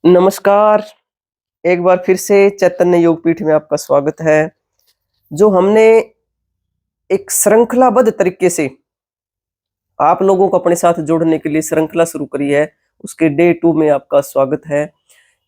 नमस्कार। एक बार फिर से चैतन्य योगपीठ में आपका स्वागत है। जो हमने एक श्रृंखलाबद्ध तरीके से आप लोगों को अपने साथ जोड़ने के लिए श्रृंखला शुरू करी है, उसके डे 2 में आपका स्वागत है।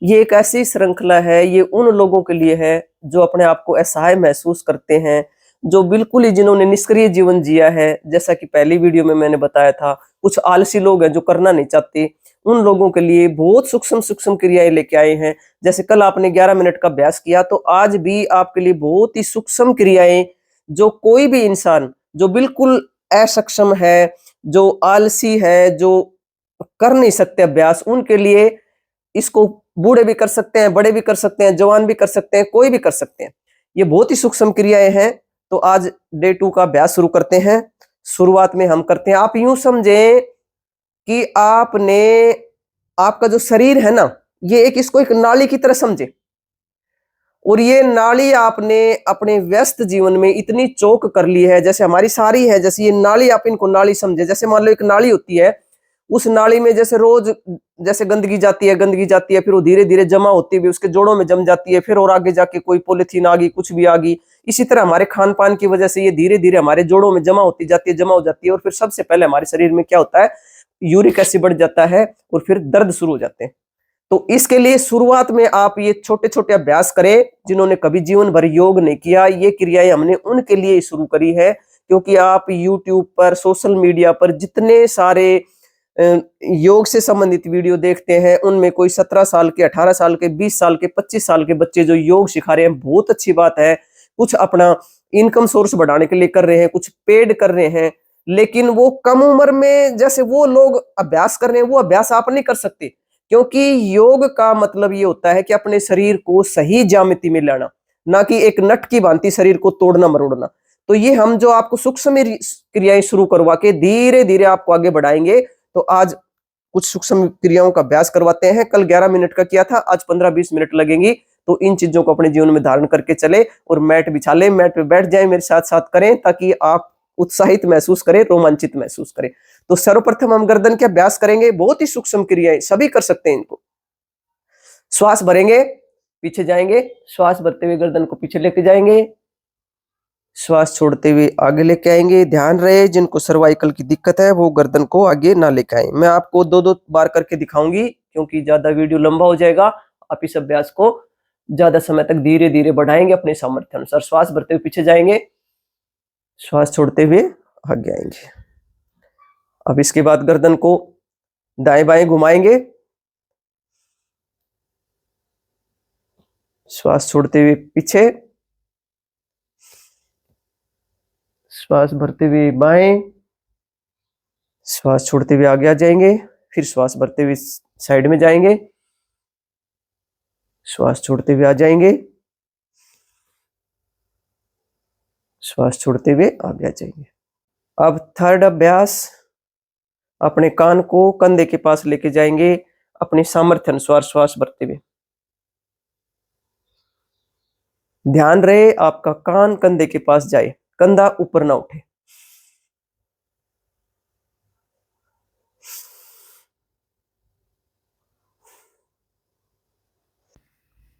ये एक ऐसी श्रृंखला है, ये उन लोगों के लिए है जो अपने आप को असहाय महसूस करते हैं, जो बिल्कुल ही जिन्होंने निष्क्रिय जीवन जिया है। जैसा कि पहली वीडियो में मैंने बताया था, कुछ आलसी लोग हैं जो करना नहीं चाहते, उन लोगों के लिए बहुत सूक्ष्म-सूक्ष्म क्रियाएँ लेके आए हैं। जैसे कल आपने 11 मिनट का अभ्यास किया, तो आज भी आपके लिए बहुत ही सूक्ष्म क्रियाएँ, जो कोई भी इंसान जो बिल्कुल असक्षम है, जो आलसी है, जो कर नहीं सकते अभ्यास, उनके लिए इसको बूढ़े भी कर सकते हैं, बड़े भी कर सकते हैं, जवान भी कर सकते हैं, कोई भी कर सकते हैं। ये बहुत ही सूक्ष्म क्रियाएँ हैं। तो आज डे 2 का अभ्यास शुरू करते हैं। शुरुआत में हम करते हैं, आप यूँ समझें कि आपने आपका जो शरीर है ना, ये इसको एक नाली की तरह समझें। और ये नाली आपने अपने व्यस्त जीवन में इतनी चौक कर ली है, जैसे हमारी सारी है, जैसे ये नाली आप इनको नाली समझे। जैसे मान लो एक नाली होती है, उस नाली में जैसे रोज जैसे गंदगी जाती है, फिर वो धीरे-धीरे जमा होती हुई उसके जोड़ों में जम जाती है, फिर और आगे जाके कोई पॉलीथीन आ गई, कुछ भी आ गई। इसी तरह हमारे खान-पान की वजह से ये धीरे-धीरे हमारे जोड़ों में जमा होती जाती है, जमा हो जाती है और फिर सबसे पहले हमारे शरीर में क्या होता है, यूरिक एसिड बढ़ जाता है और फिर दर्द शुरू हो जाते हैं। तो इसके लिए शुरुआत में आप ये छोटे-छोटे अभ्यास करें, जिन्होंने कभी जीवन भर योग नहीं किया। ये क्रियाएँ हमने उनके लिए शुरू करी है, क्योंकि आप यूट्यूब पर, सोशल मीडिया पर जितने सारे योग से संबंधित वीडियो देखते हैं, उनमें कोई 17 साल के, 18 साल के, 20 साल के, 25 साल के बच्चे जो योग सिखा रहे हैं, बहुत अच्छी बात है। कुछ अपना इनकम सोर्स बढ़ाने के लिए कर रहे हैं, कुछ पेड कर रहे हैं, लेकिन वो कम उम्र में जैसे वो लोग अभ्यास कर रहे हैं, वो अभ्यास आप नहीं कर सकते। क्योंकि योग का मतलब ये होता है कि अपने शरीर को सही ज्यामिति में लाना, ना कि एक नट की भांति शरीर को तोड़ना मरोड़ना। तो ये हम जो आपको सूक्ष्म क्रियाएं शुरू करवा के धीरे धीरे आपको आगे बढ़ाएंगे। तो आज कुछ सूक्ष्म क्रियाओं का अभ्यास करवाते हैं। कल 11 मिनट का किया था, आज 15-20 मिनट लगेंगी। तो इन चीजों को अपने जीवन में धारण करके चले और मैट बिछा ले, मैट पे बैठ जाए, मेरे साथ साथ करें, ताकि आप उत्साहित महसूस करें, रोमांचित महसूस करें। तो सर्वप्रथम हम गर्दन के अभ्यास करेंगे, बहुत ही सूक्ष्म क्रियाएं, सभी कर सकते हैं इनको। श्वास भरेंगे, पीछे जाएंगे, श्वास भरते हुए गर्दन को पीछे लेके जाएंगे, श्वास छोड़ते हुए आगे लेके आएंगे। ध्यान रहे, जिनको सर्वाइकल की दिक्कत है वो गर्दन को आगे ना लेके आए। मैं आपको 2-2 बार करके दिखाऊंगी, क्योंकि ज्यादा वीडियो लंबा हो जाएगा। आप इस अभ्यास को ज्यादा समय तक धीरे धीरे बढ़ाएंगे अपने सामर्थ्य अनुसार। श्वास भरते हुए पीछे जाएंगे, श्वास छोड़ते हुए आगे आएंगे। अब इसके बाद गर्दन को दाएं बाएं घुमाएंगे, श्वास छोड़ते हुए पीछे, श्वास भरते हुए बाएं, श्वास छोड़ते हुए आगे आ जाएंगे, फिर श्वास भरते हुए साइड में जाएंगे, श्वास छोड़ते हुए आ जाएंगे, श्वास छोड़ते हुए आगे आ जाएंगे। अब थर्ड अभ्यास, अपने कान को कंधे के पास लेके जाएंगे, अपने सामर्थ्य अनुसार श्वास भरते हुए। ध्यान रहे आपका कान कंधे के पास जाए, कंधा ऊपर ना उठे।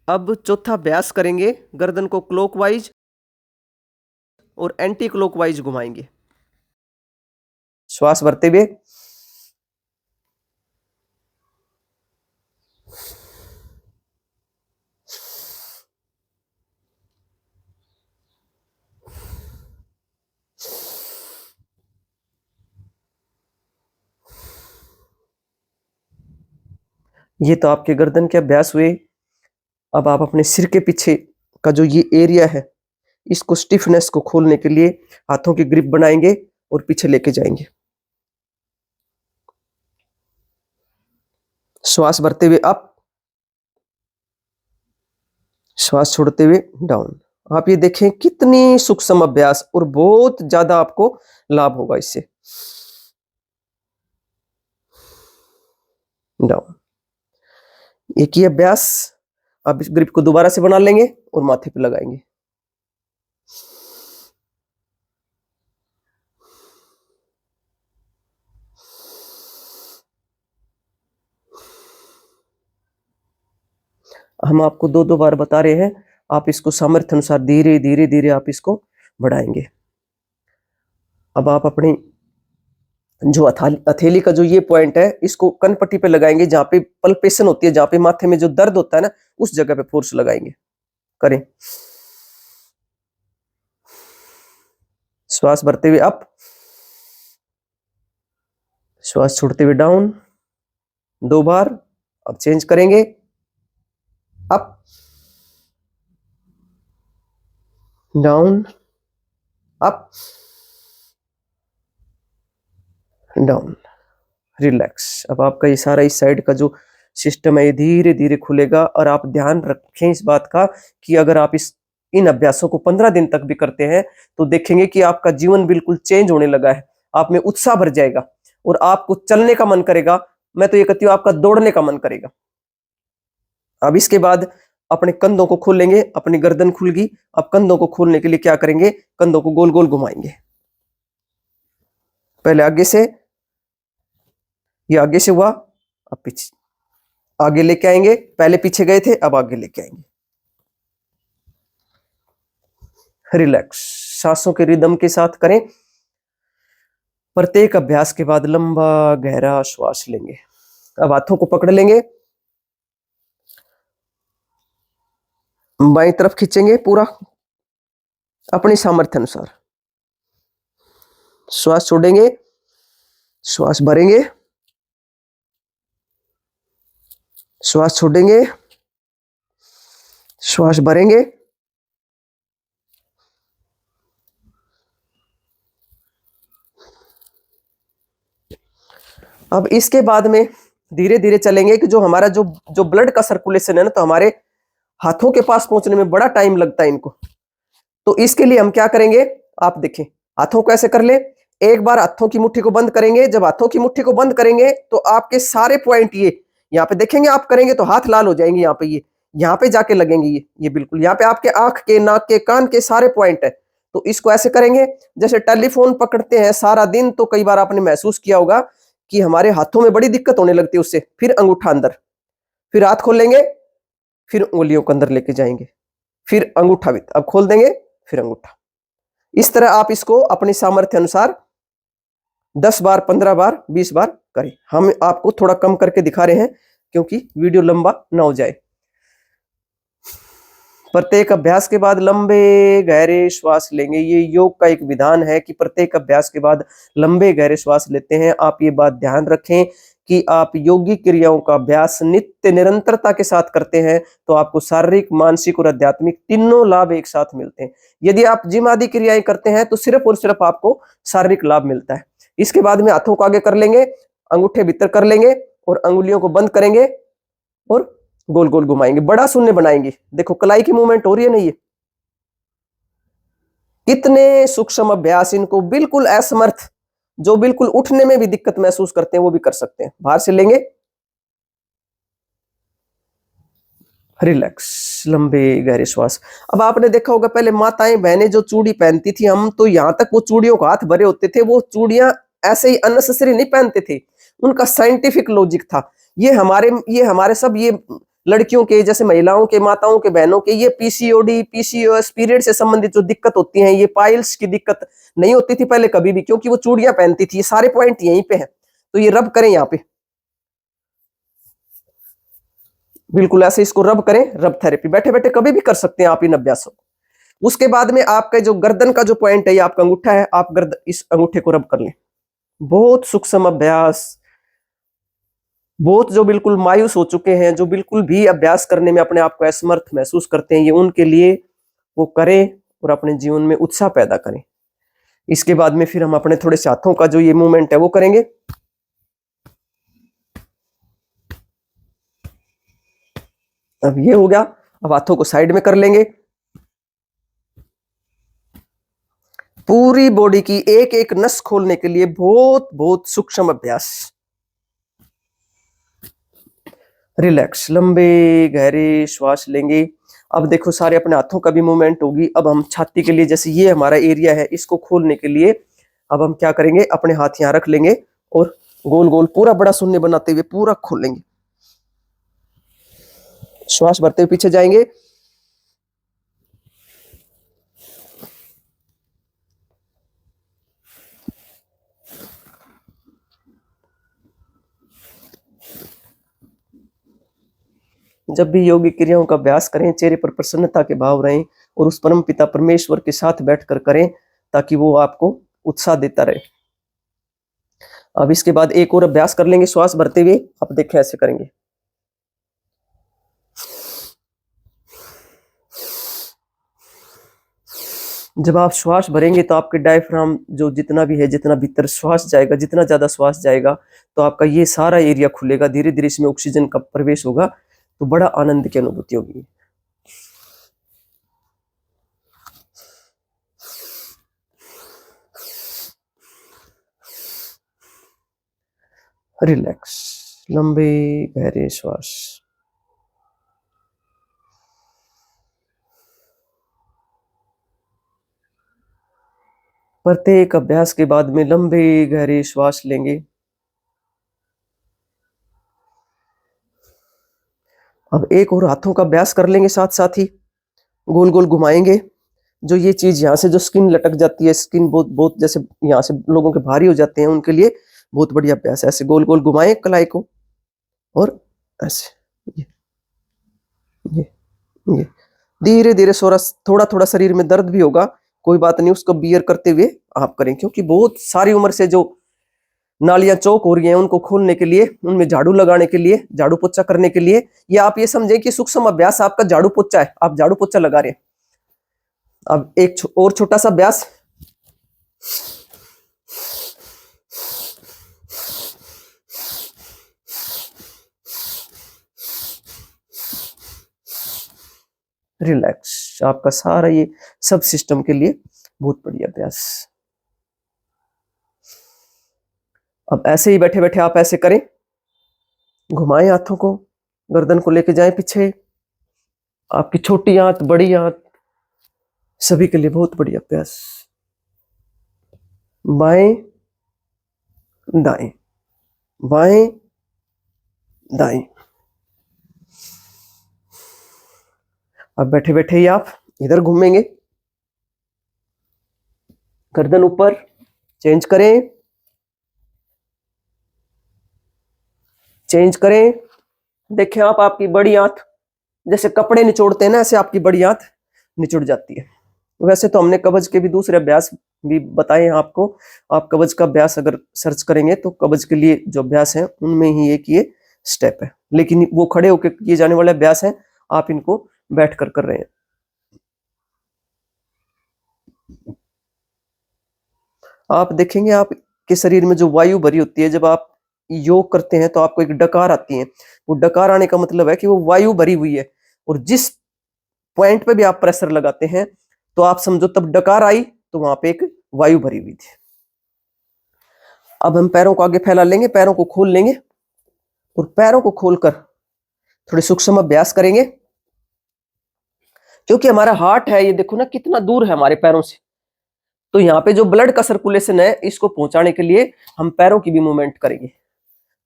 अब चौथा अभ्यास करेंगे, गर्दन को क्लॉकवाइज और एंटी क्लॉकवाइज घुमाएंगे, श्वास भरते हुए। ये तो आपके गर्दन के अभ्यास हुए। अब आप अपने सिर के पीछे का जो ये एरिया है, इसको स्टिफनेस को खोलने के लिए हाथों की ग्रिप बनाएंगे और पीछे लेके जाएंगे। श्वास भरते हुए अप, श्वास छोड़ते हुए डाउन। आप ये देखें कितनी सूक्ष्म अभ्यास, और बहुत ज्यादा आपको लाभ होगा इससे। डाउन। एक ही अभ्यास, आप इस ग्रिप को दोबारा से बना लेंगे और माथे पे लगाएंगे। हम आपको 2-2 बार बता रहे हैं, आप इसको सामर्थ्य अनुसार धीरे धीरे धीरे आप इसको बढ़ाएंगे। अब आप अपनी जो हथेली का जो ये पॉइंट है, इसको कनपट्टी पे लगाएंगे, जहां पे पल्पेशन होती है, जहां पे माथे में जो दर्द होता है ना, उस जगह पे फोर्स लगाएंगे। करें, श्वास भरते हुए अप, श्वास छोड़ते हुए डाउन, 2 बार। अब चेंज करेंगे, up, down, up, down, relax. अब आपका ये सारा इस साइड का जो सिस्टम है ये धीरे धीरे खुलेगा। और आप ध्यान रखें इस बात का कि अगर आप इन अभ्यासों को 15 दिन तक भी करते हैं तो देखेंगे कि आपका जीवन बिल्कुल चेंज होने लगा है। आप में उत्साह भर जाएगा और आपको चलने का मन करेगा। मैं तो ये कहती हूँ आपका दौड़ने का मन करेगा। अब इसके बाद अपने कंधों को खोलेंगे, अपनी गर्दन खुल गई। अब कंधों को खोलने के लिए क्या करेंगे, कंधों को गोल गोल घुमाएंगे। पहले आगे से, ये आगे से हुआ, अब पीछे, आगे लेके आएंगे। पहले पीछे गए थे, अब आगे लेके आएंगे। रिलैक्स, सांसों के रिदम के साथ करें। प्रत्येक अभ्यास के बाद लंबा गहरा श्वास लेंगे। अब हाथों को पकड़ लेंगे, बाईं तरफ खींचेंगे पूरा अपनी सामर्थ्य अनुसार। श्वास छोड़ेंगे, श्वास भरेंगे, श्वास छोड़ेंगे, श्वास भरेंगे। अब इसके बाद में धीरे धीरे चलेंगे कि जो हमारा जो ब्लड का सर्कुलेशन है ना, तो हमारे हाथों के पास पहुंचने में बड़ा टाइम लगता है इनको। तो इसके लिए हम क्या करेंगे, आप देखें, हाथों को ऐसे कर ले। एक बार हाथों की मुट्ठी को बंद करेंगे। जब हाथों की मुट्ठी को बंद करेंगे तो आपके सारे पॉइंट ये यहाँ पे देखेंगे। आप करेंगे तो हाथ लाल हो जाएंगे। यहाँ पे ये यहाँ पे जाके लगेंगे, ये बिल्कुल यहाँ पे आपके आंख के, नाक के, कान के सारे पॉइंट है। तो इसको ऐसे करेंगे जैसे टेलीफोन पकड़ते हैं सारा दिन। तो कई बार आपने महसूस किया होगा कि हमारे हाथों में बड़ी दिक्कत होने लगती है उससे। फिर अंगूठा अंदर, फिर हाथ खोलेंगे, फिर उंगलियों को अंदर लेके जाएंगे, फिर अंगूठा भी अब खोल देंगे, फिर अंगूठा। इस तरह आप इसको अपनी सामर्थ्य अनुसार 10 बार, 15 बार, 20 बार करें। हम आपको थोड़ा कम करके दिखा रहे हैं क्योंकि वीडियो लंबा ना हो जाए। प्रत्येक अभ्यास के बाद लंबे गहरे श्वास लेंगे। ये योग का एक विधान है कि प्रत्येक अभ्यास के बाद लंबे गहरे श्वास लेते हैं। आप ये बात ध्यान रखें कि आप योगिक क्रियाओं का अभ्यास नित्य निरंतरता के साथ करते हैं तो आपको शारीरिक, मानसिक और आध्यात्मिक तीनों लाभ एक साथ मिलते हैं। यदि आप जिम आदि क्रियाएं करते हैं तो सिर्फ और सिर्फ आपको शारीरिक लाभ मिलता है। इसके बाद में हाथों को आगे कर लेंगे, अंगूठे भीतर कर लेंगे और अंगुलियों को बंद करेंगे और गोल गोल घुमाएंगे, बड़ा शून्य बनाएंगे। देखो कलाई की मूवमेंट हो रही है ना, ये कितने सूक्ष्म अभ्यास। इनको बिल्कुल असमर्थ, जो बिल्कुल उठने में भी दिक्कत महसूस करते हैं, वो भी कर सकते हैं। बाहर से लेंगे, रिलैक्स, लंबे गहरे श्वास। अब आपने देखा होगा पहले माताएं बहनें जो चूड़ी पहनती थी, हम तो यहां तक वो चूड़ियों का हाथ भरे होते थे। वो चूड़ियां ऐसे ही अननेसेसरी नहीं पहनते थे, उनका साइंटिफिक लॉजिक था। ये हमारे सब ये लड़कियों के, जैसे महिलाओं के, माताओं के, बहनों के, ये पीसीओडी, पीसीओएस, पीरियड से संबंधित जो दिक्कत होती है, ये पाइल्स की दिक्कत नहीं होती थी पहले कभी भी, क्योंकि वो चूड़ियां पहनती थी। ये सारे पॉइंट यहीं पे हैं। तो ये रब करें यहाँ पे, बिल्कुल ऐसे इसको रब करें। रब थेरेपी बैठे बैठे कभी भी कर सकते हैं आप इन अभ्यासों को। उसके बाद में आपका जो गर्दन का जो पॉइंट है, ये आपका अंगूठा है, आप इस अंगूठे को रब कर लें। बहुत सूक्ष्म अभ्यास। बहुत जो बिल्कुल मायूस हो चुके हैं, जो बिल्कुल भी अभ्यास करने में अपने आप को असमर्थ महसूस करते हैं, ये उनके लिए वो करें और अपने जीवन में उत्साह पैदा करें। इसके बाद में फिर हम अपने थोड़े से हाथों का जो ये मूवमेंट है वो करेंगे। अब ये हो गया। अब हाथों को साइड में कर लेंगे। पूरी बॉडी की एक एक नस खोलने के लिए बहुत बहुत सूक्ष्म अभ्यास। रिलैक्स, लंबे गहरे श्वास लेंगे। अब देखो सारे अपने हाथों का भी मूवमेंट होगी। अब हम छाती के लिए, जैसे ये हमारा एरिया है, इसको खोलने के लिए अब हम क्या करेंगे, अपने हाथ यहां रख लेंगे और गोल गोल पूरा बड़ा शून्य बनाते हुए पूरा खोलेंगे। श्वास भरते हुए पीछे जाएंगे। जब भी योगिक क्रियाओं का अभ्यास करें, चेहरे पर प्रसन्नता के भाव रहें और उस परम पिता परमेश्वर के साथ बैठकर करें, ताकि वो आपको उत्साह देता रहे। अब इसके बाद एक और अभ्यास कर लेंगे श्वास भरते हुए। आप देखें, ऐसे करेंगे। जब आप श्वास भरेंगे तो आपके डायफ्राम जो जितना भी है, जितना भीतर श्वास जाएगा, जितना ज्यादा श्वास जाएगा तो आपका ये सारा एरिया खुलेगा, धीरे धीरे इसमें ऑक्सीजन का प्रवेश होगा, तो बड़ा आनंद की अनुभूति होगी। रिलैक्स, लंबे गहरे श्वास। प्रत्येक अभ्यास के बाद में लंबे गहरे श्वास लेंगे। अब एक और हाथों का अभ्यास कर लेंगे, साथ साथ ही गोल गोल घुमाएंगे। जो ये चीज यहाँ से जो स्किन लटक जाती है, स्किन बहुत बहुत जैसे यहाँ से लोगों के भारी हो जाते हैं, उनके लिए बहुत बढ़िया अभ्यास है। ऐसे गोल गोल घुमाएं कलाई को और ऐसे ये धीरे धीरे थोड़ा थोड़ा शरीर में दर्द भी होगा, कोई बात नहीं, उसको बियर करते हुए आप करें, क्योंकि बहुत सारी उम्र से जो नालियां चौक हो रही हैं उनको खोलने के लिए, उनमें झाड़ू लगाने के लिए, झाड़ू पोछा करने के लिए, या आप ये समझें कि सूक्ष्म अभ्यास आपका झाड़ू पोछा है, आप झाड़ू पोछा लगा रहे हैं। अब एक और छोटा सा अभ्यास। रिलैक्स, आपका सारा ये सब सिस्टम के लिए बहुत बढ़िया अभ्यास। अब ऐसे ही बैठे बैठे आप ऐसे करें, घुमाएं हाथों को, गर्दन को लेके जाएं पीछे, आपकी छोटी आंत बड़ी आंत सभी के लिए बहुत बढ़िया अभ्यास। बाएं दाएं, बाएं दाएं। अब बैठे बैठे ही आप इधर घूमेंगे, गर्दन ऊपर, चेंज करें, चेंज करें। देखें आप, आपकी बड़ी आंत जैसे कपड़े निचोड़ते हैं ना, ऐसे आपकी बड़ी आंत निचुड़ जाती है। वैसे तो हमने कब्ज के भी दूसरे अभ्यास भी बताए हैं आपको। आप कब्ज का अभ्यास अगर सर्च करेंगे तो कब्ज के लिए जो अभ्यास है उनमें ही एक ये स्टेप है, लेकिन वो खड़े होकर किए जाने वाले अभ्यास हैं, आप इनको बैठकर कर रहे हैं। आप देखेंगे आपके शरीर में जो वायु भरी होती है, जब आप योग करते हैं तो आपको एक डकार आती है। वो डकार आने का मतलब है कि वो वायु भरी हुई है, और जिस पॉइंट पे भी आप प्रेशर लगाते हैं तो आप समझो तब डकार आई तो वहां पे एक वायु भरी हुई थी। अब हम पैरों को आगे फैला लेंगे, पैरों को खोल लेंगे और पैरों को खोलकर थोड़े सूक्ष्म अभ्यास करेंगे, क्योंकि हमारा हार्ट है, ये देखो ना कितना दूर है हमारे पैरों से, तो यहाँ पे जो ब्लड का सर्कुलेशन है इसको पहुंचाने के लिए हम पैरों की भी मूवमेंट करेंगे।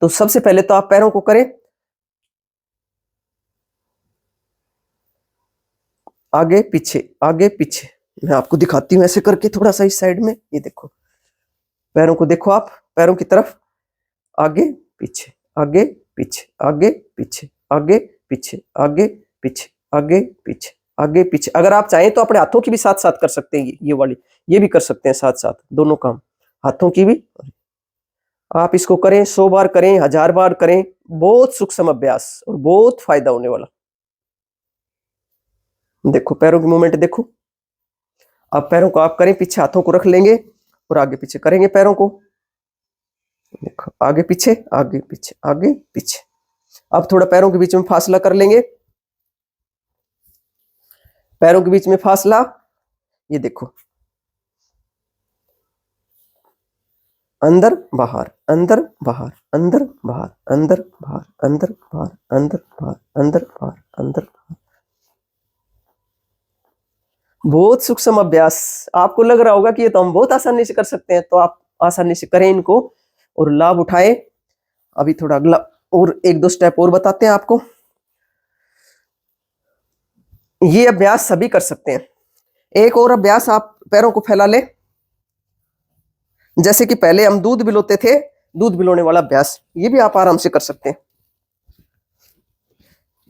तो सबसे पहले तो आप पैरों को करें आगे पीछे, आगे पीछे। मैं आपको दिखाती हूं ऐसे करके, थोड़ा सा इस साइड में, ये देखो पैरों को, देखो आप पैरों की तरफ, आगे पीछे, आगे पीछे, आगे पीछे, आगे पीछे, आगे पीछे, आगे पीछे, आगे पीछे। अगर आप चाहें तो अपने हाथों की भी साथ साथ कर सकते हैं, ये वाली ये भी कर सकते हैं साथ साथ, दोनों काम, हाथों की भी। आप इसको करें, 100 बार करें, 1000 बार करें, बहुत सूक्ष्म अभ्यास और बहुत फायदा होने वाला। देखो पैरों की मूवमेंट देखो। अब पैरों को आप करें, पीछे हाथों को रख लेंगे और आगे पीछे करेंगे पैरों को। देखो आगे पीछे, आगे पीछे, आगे पीछे। अब थोड़ा पैरों के बीच में फासला कर लेंगे, पैरों के बीच में फासला, ये देखो अंदर बाहर, अंदर बाहर, अंदर बाहर, अंदर बाहर, अंदर बाहर, अंदर बाहर, अंदर बाहर, अंदर बाहर। बहुत सूक्ष्म अभ्यास। आपको लग रहा होगा कि ये तो हम बहुत आसानी से कर सकते हैं, तो आप आसानी से करें इनको और लाभ उठाएं। अभी थोड़ा अगला और 1-2 स्टेप और बताते हैं आपको। ये अभ्यास सभी कर सकते हैं। एक और अभ्यास, आप पैरों को फैला ले, जैसे कि पहले हम दूध बिलोते थे, दूध बिलोने वाला अभ्यास, ये भी आप आराम से कर सकते हैं।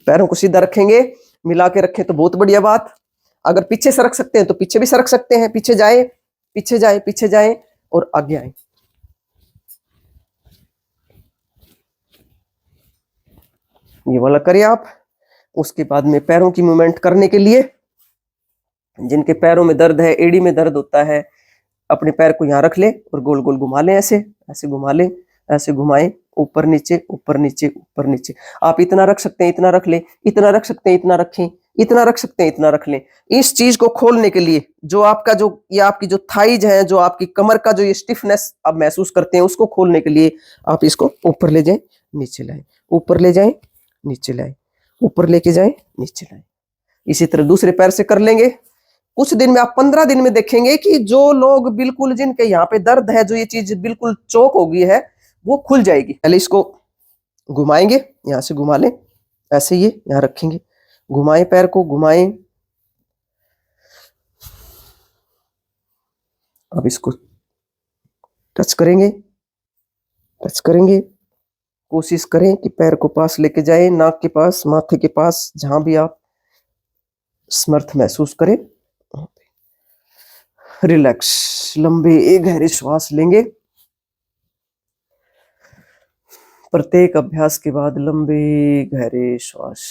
पैरों को सीधा रखेंगे, मिला के रखें तो बहुत बढ़िया बात। अगर पीछे सरक सकते हैं तो पीछे भी सरक सकते हैं, पीछे जाए, पीछे जाए, पीछे जाए और आगे आए। ये वाला करिए आप। उसके बाद में पैरों की मूवमेंट करने के लिए, जिनके पैरों में दर्द है, एड़ी में दर्द होता है, अपने पैर को यहाँ रख ले और गोल गोल घुमा लें, ऐसे ऐसे घुमा लें, ऐसे घुमाएं, ऊपर नीचे, ऊपर नीचे, ऊपर नीचे। आप इतना रख सकते हैं, इतना रख लें, इतना रख सकते हैं, इतना रखें, इतना रख सकते हैं, इतना रख लें। इस चीज को खोलने के लिए, जो आपका जो ये आपकी जो थाइज है, जो आपकी कमर का जो ये स्टिफनेस आप महसूस करते हैं, उसको खोलने के लिए आप इसको ऊपर ले जाएं, नीचे लाएं, ऊपर ले जाएं, नीचे लाएं, ऊपर लेके जाएं, नीचे लाएं। इसी तरह दूसरे पैर से कर लेंगे। कुछ दिन में, आप 15 दिन में देखेंगे कि जो लोग बिल्कुल, जिनके यहाँ पे दर्द है, जो ये चीज बिल्कुल चौक हो गई है, वो खुल जाएगी। पहले इसको घुमाएंगे, यहां से घुमा लें, ऐसे ये यहां रखेंगे, घुमाएं, पैर को घुमाएं। अब इसको टच करेंगे, टच करेंगे। कोशिश करें कि पैर को पास लेके जाए, नाक के पास, माथे के पास, जहां भी आप समर्थ महसूस करें। रिलैक्स, लंबे एक गहरे श्वास लेंगे। प्रत्येक अभ्यास के बाद लंबे गहरे श्वास।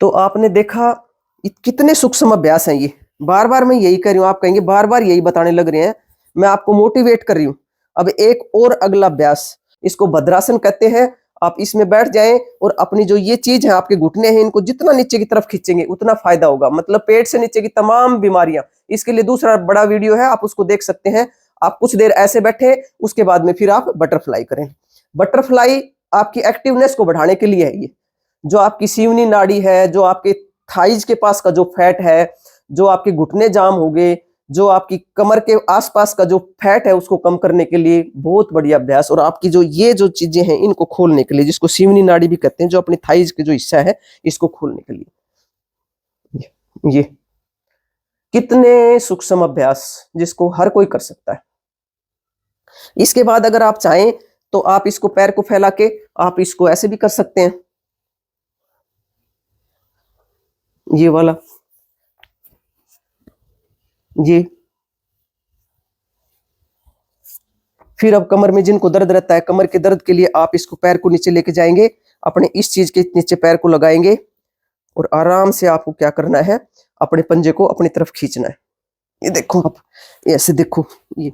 तो आपने देखा कितने सूक्ष्म अभ्यास हैं ये। बार बार मैं यही कर रही हूं, आप कहेंगे बार बार यही बताने लग रहे हैं, मैं आपको मोटिवेट कर रही हूं। अब एक और अगला अभ्यास, इसको भद्रासन कहते हैं। आप इसमें बैठ जाएं और अपनी जो ये चीज है, आपके घुटने हैं, इनको जितना नीचे की तरफ खींचेंगे उतना फायदा होगा। मतलब पेट से नीचे की तमाम बीमारियां। इसके लिए दूसरा बड़ा वीडियो है, आप उसको देख सकते हैं। आप कुछ देर ऐसे बैठे, उसके बाद में फिर आप बटरफ्लाई करें। बटरफ्लाई आपकी एक्टिवनेस को बढ़ाने के लिए है। ये जो आपकी सीवनी नाड़ी है, जो आपके थाइज के पास का जो फैट है, जो आपके घुटने जाम हो गए, जो आपकी कमर के आसपास का जो फैट है, उसको कम करने के लिए बहुत बढ़िया अभ्यास। और आपकी जो ये जो चीजें हैं, इनको खोलने के लिए, जिसको सीवनी नाड़ी भी कहते हैं, जो अपनी थाइज के जो हिस्सा है, इसको खोलने के लिए ये कितने सूक्ष्म अभ्यास, जिसको हर कोई कर सकता है। इसके बाद अगर आप चाहें तो आप इसको पैर को फैला के आप इसको ऐसे भी कर सकते हैं, ये वाला, ये। फिर अब कमर में जिनको दर्द रहता है, कमर के दर्द के लिए आप इसको पैर को नीचे लेके जाएंगे, अपने इस चीज के नीचे पैर को लगाएंगे और आराम से आपको क्या करना है, अपने पंजे को अपनी तरफ खींचना है। ये देखो आप, ऐसे देखो, ये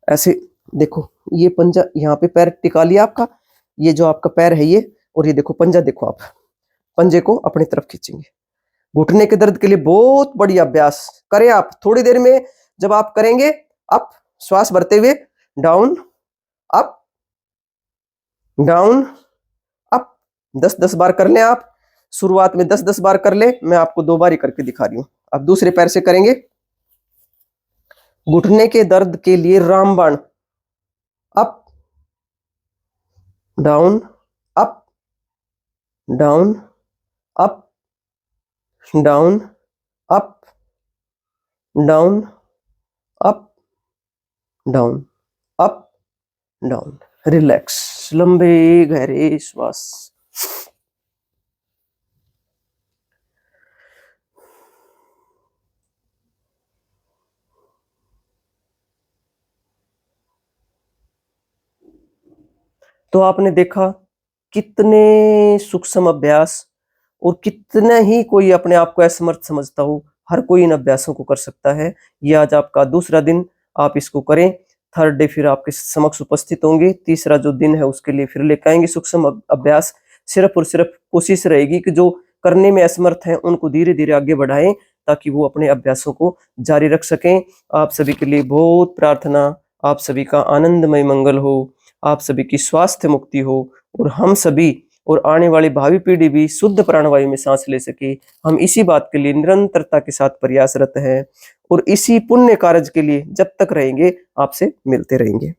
ऐसे देखो, ये पंजा यहाँ पे पैर टिका लिया आपका, ये जो आपका पैर है ये, और ये देखो पंजा, देखो आप पंजे को अपनी तरफ खींचेंगे। घुटने के दर्द के लिए बहुत बढ़िया अभ्यास करें आप। थोड़ी देर में जब आप करेंगे, अप श्वास भरते हुए, डाउन अप, डाउन अप, 10-10 बार कर लें आप। शुरुआत में 10-10 बार कर ले, मैं आपको 2 बार ही करके दिखा रही हूं। अब दूसरे पैर से करेंगे। घुटने के दर्द के लिए रामबाण, up down, up down, up down, up down, up down, up down. Relax, लंबे गहरे श्वास। तो आपने देखा कितने सूक्ष्म अभ्यास, और कितना ही कोई अपने आप को असमर्थ समझता हो, हर कोई इन अभ्यासों को कर सकता है। ये आज आपका दूसरा दिन, आप इसको करें। थर्ड डे फिर आपके समक्ष उपस्थित होंगे। तीसरा जो दिन है उसके लिए फिर लेकर आएंगे सूक्ष्म अभ्यास। सिर्फ और सिर्फ कोशिश रहेगी कि जो करने में असमर्थ हैं उनको धीरे धीरे आगे बढ़ाएं, ताकि वो अपने अभ्यासों को जारी रख सकें। आप सभी के लिए बहुत प्रार्थना, आप सभी का आनंदमय मंगल हो, आप सभी की स्वास्थ्य मुक्ति हो, और हम सभी और आने वाली भावी पीढ़ी भी शुद्ध प्राणवायु में सांस ले सके। हम इसी बात के लिए निरंतरता के साथ प्रयासरत हैं, और इसी पुण्य कार्य के लिए जब तक रहेंगे आपसे मिलते रहेंगे।